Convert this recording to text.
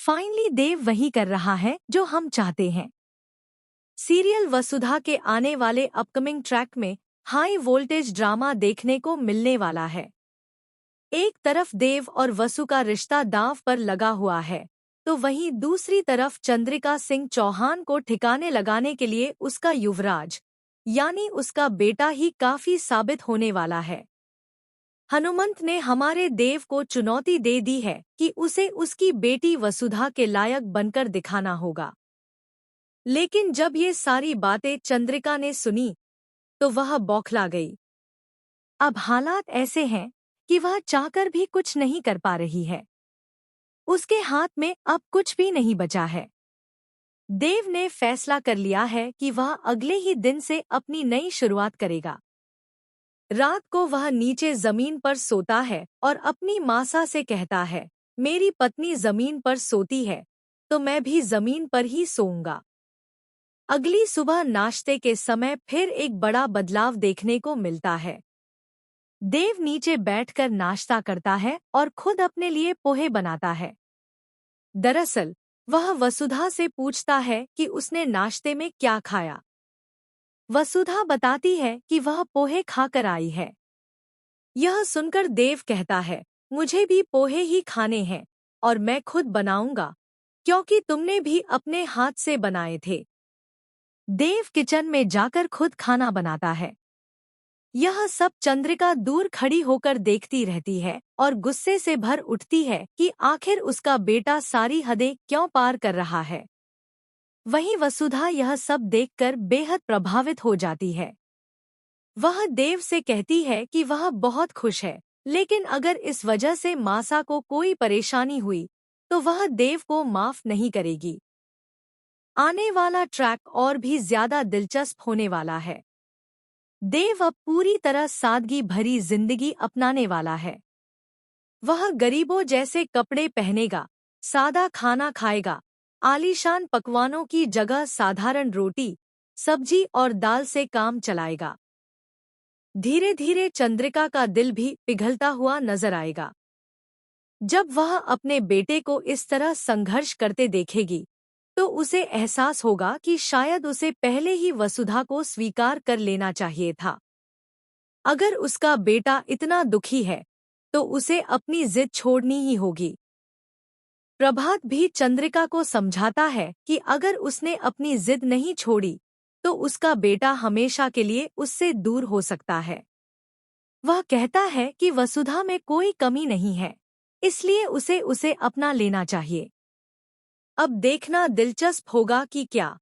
Finally देव वही कर रहा है जो हम चाहते हैं। सीरियल वसुधा के आने वाले अपकमिंग ट्रैक में हाई वोल्टेज ड्रामा देखने को मिलने वाला है। एक तरफ देव और वसु का रिश्ता दांव पर लगा हुआ है, तो वहीं दूसरी तरफ चंद्रिका सिंह चौहान को ठिकाने लगाने के लिए उसका युवराज यानी उसका बेटा ही काफी साबित होने वाला है। हनुमंत ने हमारे देव को चुनौती दे दी है कि उसे उसकी बेटी वसुधा के लायक बनकर दिखाना होगा। लेकिन जब ये सारी बातें चंद्रिका ने सुनी तो वह बौखला गई। अब हालात ऐसे हैं कि वह चाहकर भी कुछ नहीं कर पा रही है। उसके हाथ में अब कुछ भी नहीं बचा है। देव ने फैसला कर लिया है कि वह अगले ही दिन से अपनी नई शुरुआत करेगा। रात को वह नीचे जमीन पर सोता है और अपनी मासा से कहता है, मेरी पत्नी जमीन पर सोती है तो मैं भी जमीन पर ही सोऊंगा। अगली सुबह नाश्ते के समय फिर एक बड़ा बदलाव देखने को मिलता है। देव नीचे बैठकर नाश्ता करता है और खुद अपने लिए पोहे बनाता है। दरअसल वह वसुधा से पूछता है कि उसने नाश्ते में क्या खाया। वसुधा बताती है कि वह पोहे खाकर आई है। यह सुनकर देव कहता है, मुझे भी पोहे ही खाने हैं और मैं खुद बनाऊंगा क्योंकि तुमने भी अपने हाथ से बनाए थे। देव किचन में जाकर खुद खाना बनाता है। यह सब चंद्रिका दूर खड़ी होकर देखती रहती है और गुस्से से भर उठती है कि आखिर उसका बेटा सारी हदें क्यों पार कर रहा है। वहीं वसुधा यह सब देखकर बेहद प्रभावित हो जाती है। वह देव से कहती है कि वह बहुत खुश है, लेकिन अगर इस वजह से मासा को कोई परेशानी हुई तो वह देव को माफ नहीं करेगी। आने वाला ट्रैक और भी ज्यादा दिलचस्प होने वाला है। देव अब पूरी तरह सादगी भरी जिंदगी अपनाने वाला है। वह गरीबों जैसे कपड़े पहनेगा, सादा खाना खाएगा, आलीशान पकवानों की जगह साधारण रोटी, सब्जी और दाल से काम चलाएगा। धीरे धीरे चंद्रिका का दिल भी पिघलता हुआ नजर आएगा। जब वह अपने बेटे को इस तरह संघर्ष करते देखेगी तो उसे एहसास होगा कि शायद उसे पहले ही वसुधा को स्वीकार कर लेना चाहिए था। अगर उसका बेटा इतना दुखी है तो उसे अपनी जिद छोड़नी ही होगी। प्रभात भी चंद्रिका को समझाता है कि अगर उसने अपनी जिद नहीं छोड़ी तो उसका बेटा हमेशा के लिए उससे दूर हो सकता है। वह कहता है कि वसुधा में कोई कमी नहीं है, इसलिए उसे अपना लेना चाहिए। अब देखना दिलचस्प होगा कि क्या